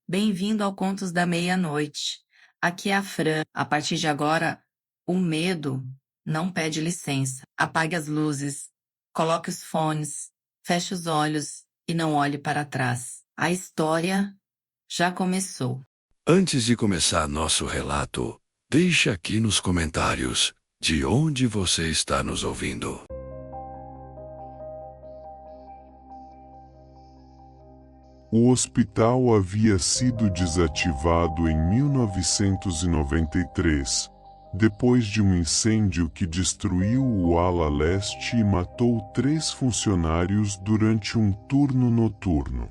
Bem-vindo ao Contos da Meia-Noite. Aqui é a Fran. A partir de agora, o medo não pede licença. Apague as luzes, coloque os fones, feche os olhos e não olhe para trás. A história já começou. Antes de começar nosso relato, deixe aqui nos comentários de onde você está nos ouvindo. O hospital havia sido desativado em 1993, depois de um incêndio que destruiu o ala leste e matou 3 funcionários durante um turno noturno.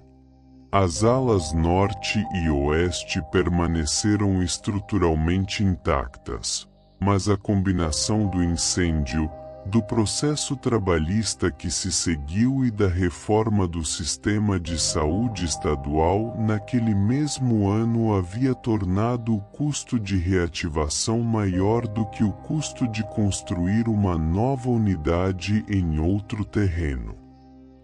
As alas norte e oeste permaneceram estruturalmente intactas, mas a combinação do incêndio, do processo trabalhista que se seguiu e da reforma do sistema de saúde estadual naquele mesmo ano havia tornado o custo de reativação maior do que o custo de construir uma nova unidade em outro terreno.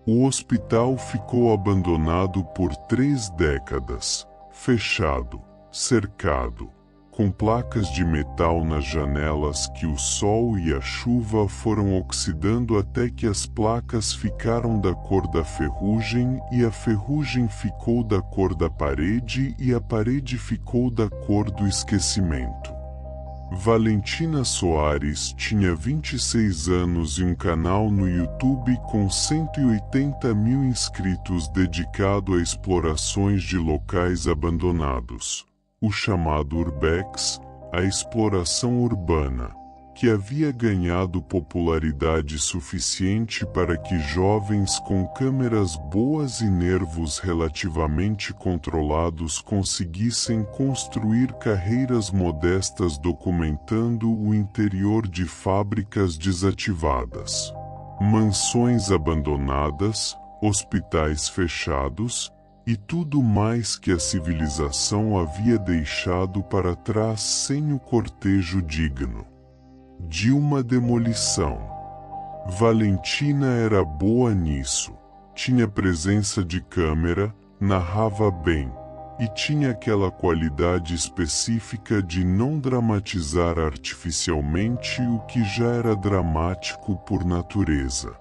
O hospital ficou abandonado por 3 décadas, fechado, cercado, com placas de metal nas janelas que o sol e a chuva foram oxidando até que as placas ficaram da cor da ferrugem e a ferrugem ficou da cor da parede e a parede ficou da cor do esquecimento. Valentina Soares tinha 26 anos e um canal no YouTube com 180 mil inscritos dedicado a explorações de locais abandonados. O chamado Urbex, a exploração urbana, que havia ganhado popularidade suficiente para que jovens com câmeras boas e nervos relativamente controlados conseguissem construir carreiras modestas documentando o interior de fábricas desativadas, mansões abandonadas, hospitais fechados, e tudo mais que a civilização havia deixado para trás sem o cortejo digno de uma demolição. Valentina era boa nisso, tinha presença de câmera, narrava bem, e tinha aquela qualidade específica de não dramatizar artificialmente o que já era dramático por natureza.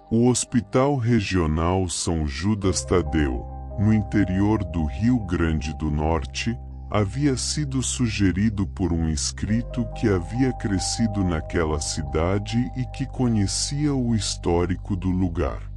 O Hospital Regional São Judas Tadeu, no interior do Rio Grande do Norte, havia sido sugerido por um inscrito que havia crescido naquela cidade e que conhecia o histórico do lugar.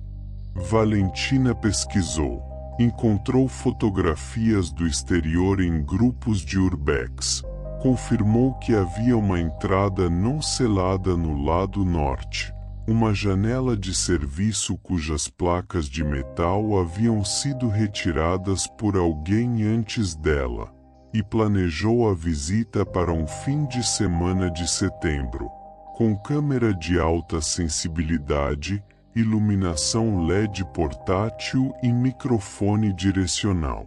Valentina pesquisou, encontrou fotografias do exterior em grupos de urbex, confirmou que havia uma entrada não selada no lado norte, uma janela de serviço cujas placas de metal haviam sido retiradas por alguém antes dela, e planejou a visita para um fim de semana de setembro, com câmera de alta sensibilidade, iluminação LED portátil e microfone direcional.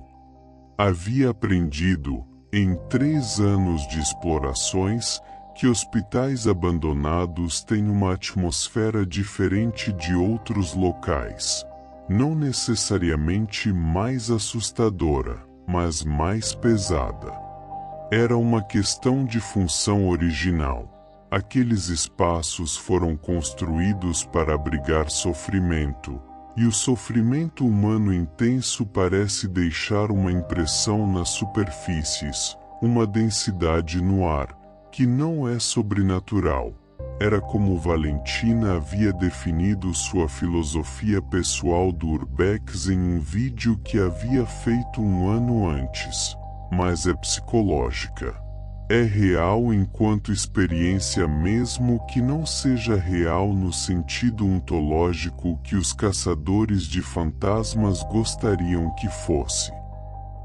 Havia aprendido, em 3 anos de explorações, que hospitais abandonados têm uma atmosfera diferente de outros locais, não necessariamente mais assustadora, mas mais pesada. Era uma questão de função original. Aqueles espaços foram construídos para abrigar sofrimento, e o sofrimento humano intenso parece deixar uma impressão nas superfícies, uma densidade no ar, que não é sobrenatural. Era como Valentina havia definido sua filosofia pessoal do Urbex em um vídeo que havia feito um ano antes. Mas é psicológica. É real enquanto experiência mesmo que não seja real no sentido ontológico que os caçadores de fantasmas gostariam que fosse.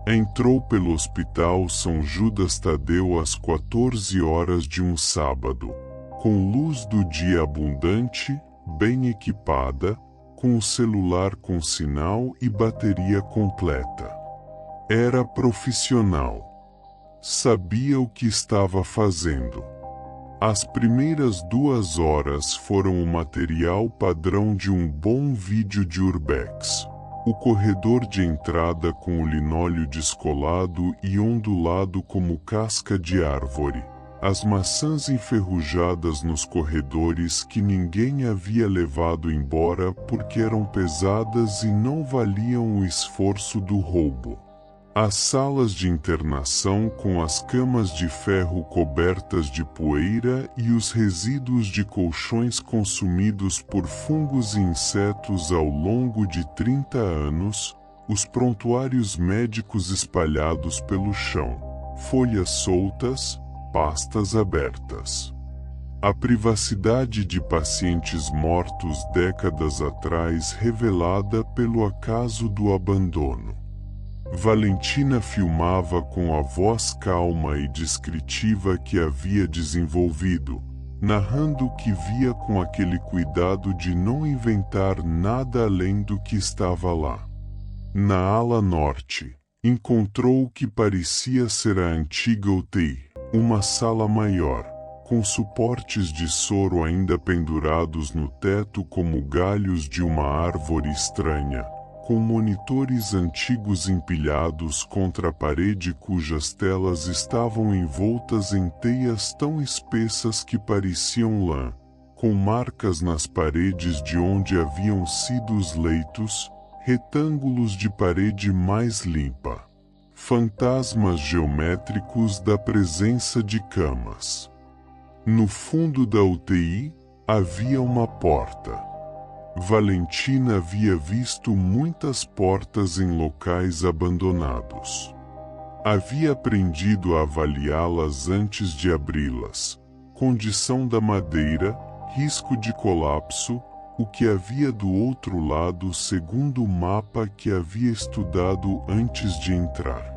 Entrou pelo Hospital São Judas Tadeu às 14 horas de um sábado, com luz do dia abundante, bem equipada, com o celular com sinal e bateria completa. Era profissional. Sabia o que estava fazendo. As primeiras 2 horas foram o material padrão de um bom vídeo de urbex. O corredor de entrada com o linóleo descolado e ondulado como casca de árvore. As maçãs enferrujadas nos corredores que ninguém havia levado embora porque eram pesadas e não valiam o esforço do roubo. As salas de internação com as camas de ferro cobertas de poeira e os resíduos de colchões consumidos por fungos e insetos ao longo de 30 anos, os prontuários médicos espalhados pelo chão, folhas soltas, pastas abertas. A privacidade de pacientes mortos décadas atrás revelada pelo acaso do abandono. Valentina filmava com a voz calma e descritiva que havia desenvolvido, narrando o que via com aquele cuidado de não inventar nada além do que estava lá. Na ala norte, encontrou o que parecia ser a antiga UTI, uma sala maior, com suportes de soro ainda pendurados no teto como galhos de uma árvore estranha, com monitores antigos empilhados contra a parede cujas telas estavam envoltas em teias tão espessas que pareciam lã, com marcas nas paredes de onde haviam sido os leitos, retângulos de parede mais limpa. Fantasmas geométricos da presença de camas. No fundo da UTI, havia uma porta. Valentina havia visto muitas portas em locais abandonados. Havia aprendido a avaliá-las antes de abri-las. Condição da madeira, risco de colapso, o que havia do outro lado segundo o mapa que havia estudado antes de entrar.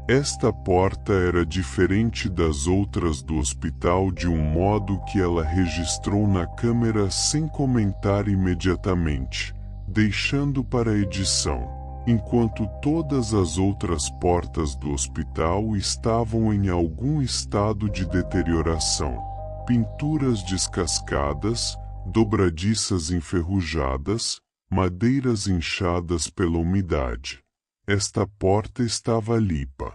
Esta porta era diferente das outras do hospital de um modo que ela registrou na câmera sem comentar imediatamente, deixando para a edição, enquanto todas as outras portas do hospital estavam em algum estado de deterioração. Pinturas descascadas, dobradiças enferrujadas, madeiras inchadas pela umidade. Esta porta estava limpa.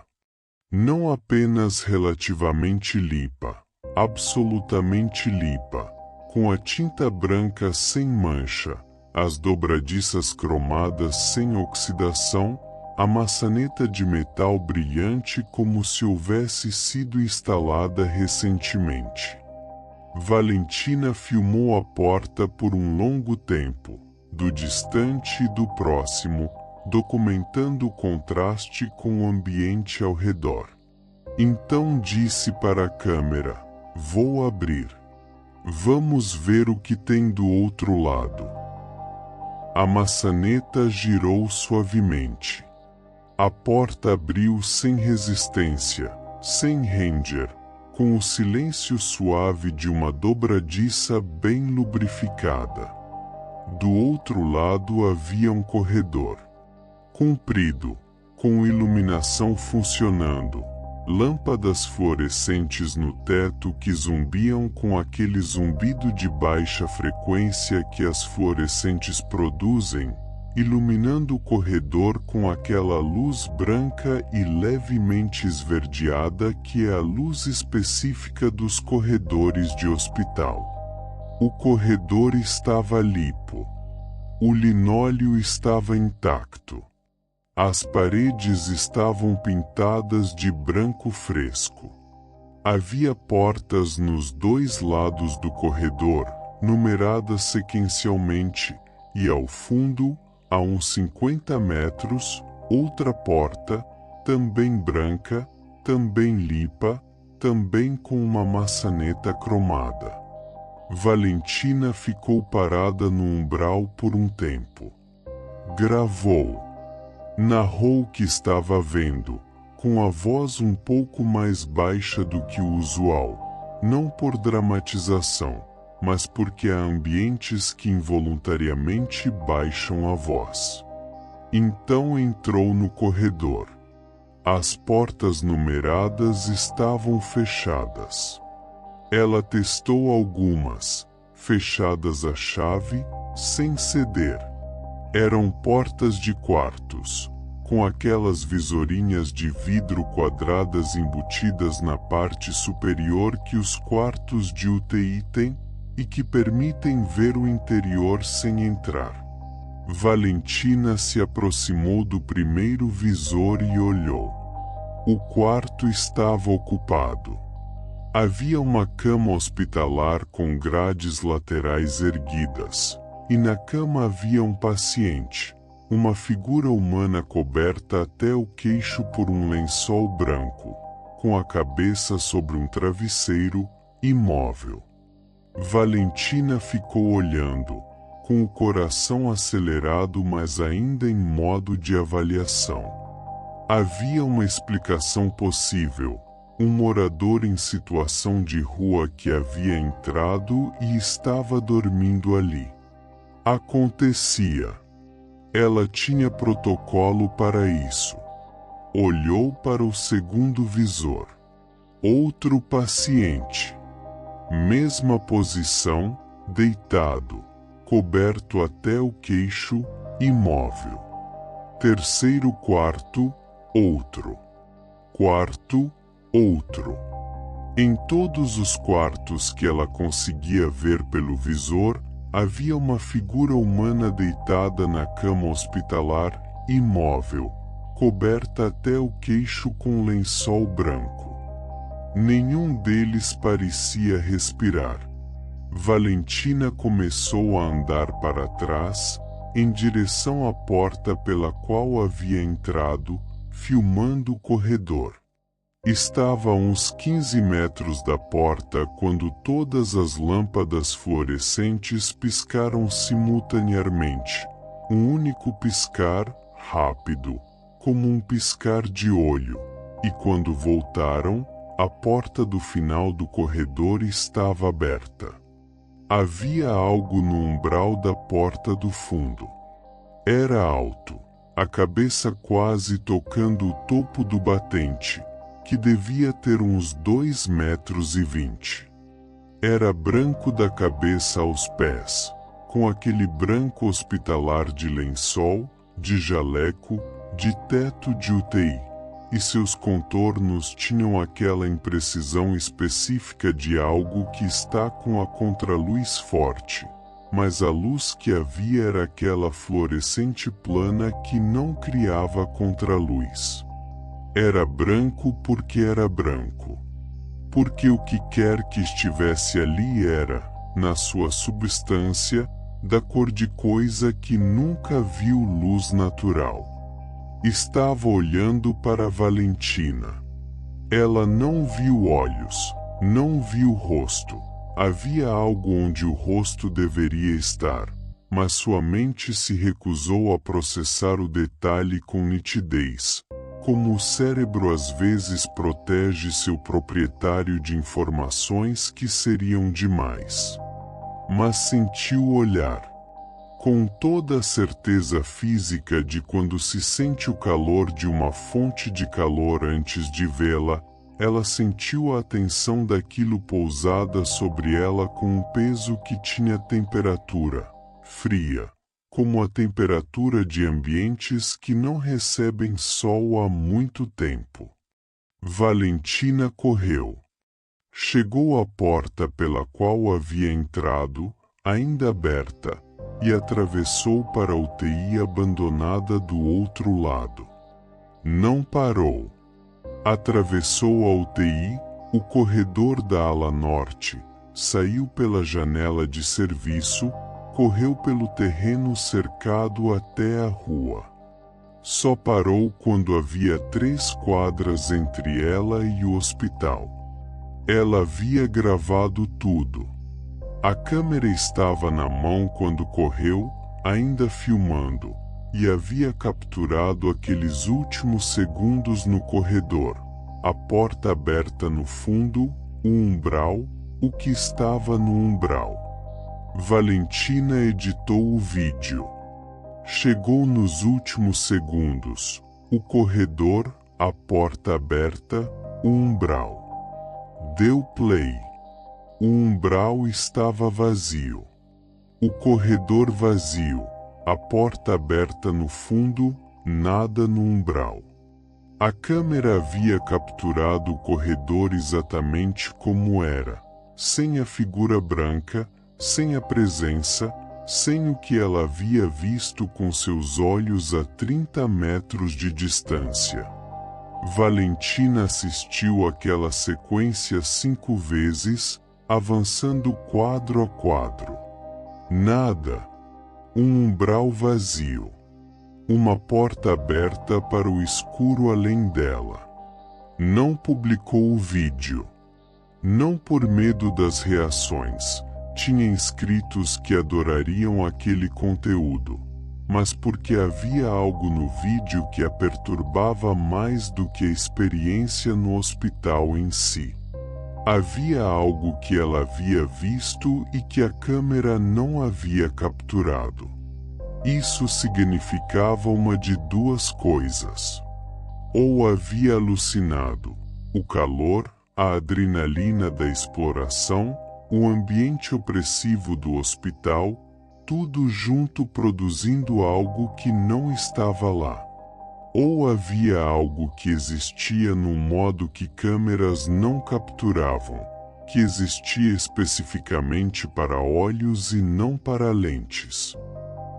Não apenas relativamente limpa, absolutamente limpa, com a tinta branca sem mancha, as dobradiças cromadas sem oxidação, a maçaneta de metal brilhante como se houvesse sido instalada recentemente. Valentina filmou a porta por um longo tempo, do distante e do próximo, documentando o contraste com o ambiente ao redor. Então disse para a câmera: "Vou abrir. Vamos ver o que tem do outro lado." A maçaneta girou suavemente. A porta abriu sem resistência, sem ranger, com o silêncio suave de uma dobradiça bem lubrificada. Do outro lado havia um corredor comprido, com iluminação funcionando, lâmpadas fluorescentes no teto que zumbiam com aquele zumbido de baixa frequência que as fluorescentes produzem, iluminando o corredor com aquela luz branca e levemente esverdeada que é a luz específica dos corredores de hospital. O corredor estava limpo. O linóleo estava intacto. As paredes estavam pintadas de branco fresco. Havia portas nos dois lados do corredor, numeradas sequencialmente, e ao fundo, a uns 50 metros, outra porta, também branca, também limpa, também com uma maçaneta cromada. Valentina ficou parada no umbral por um tempo. Gravou. Narrou o que estava vendo, com a voz um pouco mais baixa do que o usual, não por dramatização, mas porque há ambientes que involuntariamente baixam a voz. Então entrou no corredor. As portas numeradas estavam fechadas. Ela testou algumas, fechadas à chave, sem ceder. Eram portas de quartos, com aquelas visorinhas de vidro quadradas embutidas na parte superior que os quartos de UTI têm e que permitem ver o interior sem entrar. Valentina se aproximou do primeiro visor e olhou. O quarto estava ocupado. Havia uma cama hospitalar com grades laterais erguidas, e na cama havia um paciente, uma figura humana coberta até o queixo por um lençol branco, com a cabeça sobre um travesseiro, imóvel. Valentina ficou olhando, com o coração acelerado, mas ainda em modo de avaliação. Havia uma explicação possível. Um morador em situação de rua que havia entrado e estava dormindo ali. Acontecia. Ela tinha protocolo para isso. Olhou para o segundo visor. Outro paciente. Mesma posição, deitado, coberto até o queixo, imóvel. Terceiro quarto, outro. Quarto, outro. Em todos os quartos que ela conseguia ver pelo visor, havia uma figura humana deitada na cama hospitalar, imóvel, coberta até o queixo com lençol branco. Nenhum deles parecia respirar. Valentina começou a andar para trás, em direção à porta pela qual havia entrado, filmando o corredor. Estava a uns 15 metros da porta quando todas as lâmpadas fluorescentes piscaram simultaneamente. Um único piscar, rápido, como um piscar de olho, e quando voltaram, a porta do final do corredor estava aberta. Havia algo no umbral da porta do fundo. Era alto, a cabeça quase tocando o topo do batente, que devia ter uns 2,20 metros. Era branco da cabeça aos pés, com aquele branco hospitalar de lençol, de jaleco, de teto de UTI, e seus contornos tinham aquela imprecisão específica de algo que está com a contraluz forte, mas a luz que havia era aquela fluorescente plana que não criava contraluz. Era branco porque era branco. Porque o que quer que estivesse ali era, na sua substância, da cor de coisa que nunca viu luz natural. Estava olhando para Valentina. Ela não viu olhos, não viu rosto. Havia algo onde o rosto deveria estar, mas sua mente se recusou a processar o detalhe com nitidez. Como o cérebro às vezes protege seu proprietário de informações que seriam demais. Mas sentiu o olhar. Com toda a certeza física de quando se sente o calor de uma fonte de calor antes de vê-la, ela sentiu a atenção daquilo pousada sobre ela com um peso que tinha temperatura, fria. Como a temperatura de ambientes que não recebem sol há muito tempo. Valentina correu. Chegou à porta pela qual havia entrado, ainda aberta, e atravessou para a UTI abandonada do outro lado. Não parou. Atravessou a UTI, o corredor da ala norte, saiu pela janela de serviço, correu pelo terreno cercado até a rua. Só parou quando havia 3 quadras entre ela e o hospital. Ela havia gravado tudo. A câmera estava na mão quando correu, ainda filmando, e havia capturado aqueles últimos segundos no corredor, a porta aberta no fundo, o umbral, o que estava no umbral. Valentina editou o vídeo. Chegou nos últimos segundos, o corredor, a porta aberta, o umbral. Deu play. O umbral estava vazio. O corredor vazio. A porta aberta no fundo, nada no umbral. A câmera havia capturado o corredor exatamente como era, sem a figura branca, sem a presença, sem o que ela havia visto com seus olhos a 30 metros de distância. Valentina assistiu àquela sequência 5 vezes, avançando quadro a quadro. Nada. Um umbral vazio. Uma porta aberta para o escuro além dela. Não publicou o vídeo. Não por medo das reações, tinha inscritos que adorariam aquele conteúdo, mas porque havia algo no vídeo que a perturbava mais do que a experiência no hospital em si. Havia algo que ela havia visto e que a câmera não havia capturado. Isso significava uma de duas coisas. Ou havia alucinado: o calor, a adrenalina da exploração, o ambiente opressivo do hospital, tudo junto produzindo algo que não estava lá. Ou havia algo que existia num modo que câmeras não capturavam, que existia especificamente para olhos e não para lentes.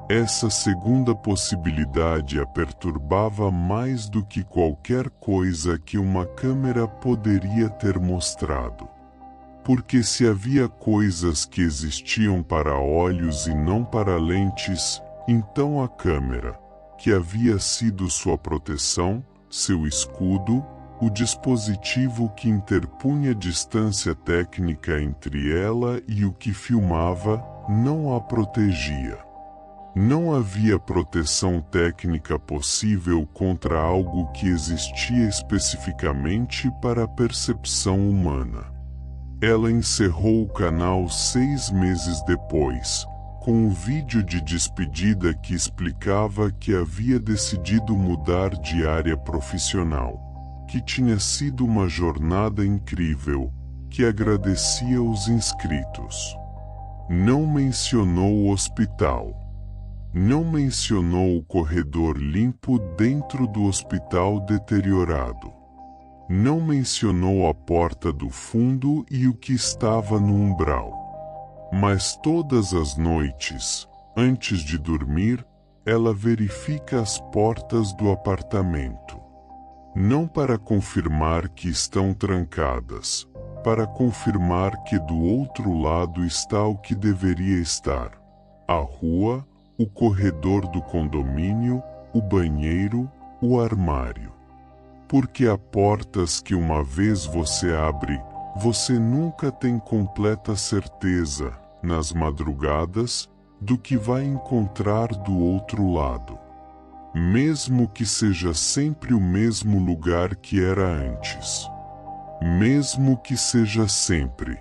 Essa segunda possibilidade a perturbava mais do que qualquer coisa que uma câmera poderia ter mostrado. Porque se havia coisas que existiam para olhos e não para lentes, então a câmera, que havia sido sua proteção, seu escudo, o dispositivo que interpunha distância técnica entre ela e o que filmava, não a protegia. Não havia proteção técnica possível contra algo que existia especificamente para a percepção humana. Ela encerrou o canal 6 meses depois, com um vídeo de despedida que explicava que havia decidido mudar de área profissional, que tinha sido uma jornada incrível, que agradecia os inscritos. Não mencionou o hospital. Não mencionou o corredor limpo dentro do hospital deteriorado. Não mencionou a porta do fundo e o que estava no umbral. Mas todas as noites, antes de dormir, ela verifica as portas do apartamento. Não para confirmar que estão trancadas, para confirmar que do outro lado está o que deveria estar: a rua, o corredor do condomínio, o banheiro, o armário. Porque há portas que uma vez você abre, você nunca tem completa certeza, nas madrugadas, do que vai encontrar do outro lado. Mesmo que seja sempre o mesmo lugar que era antes. Mesmo que seja sempre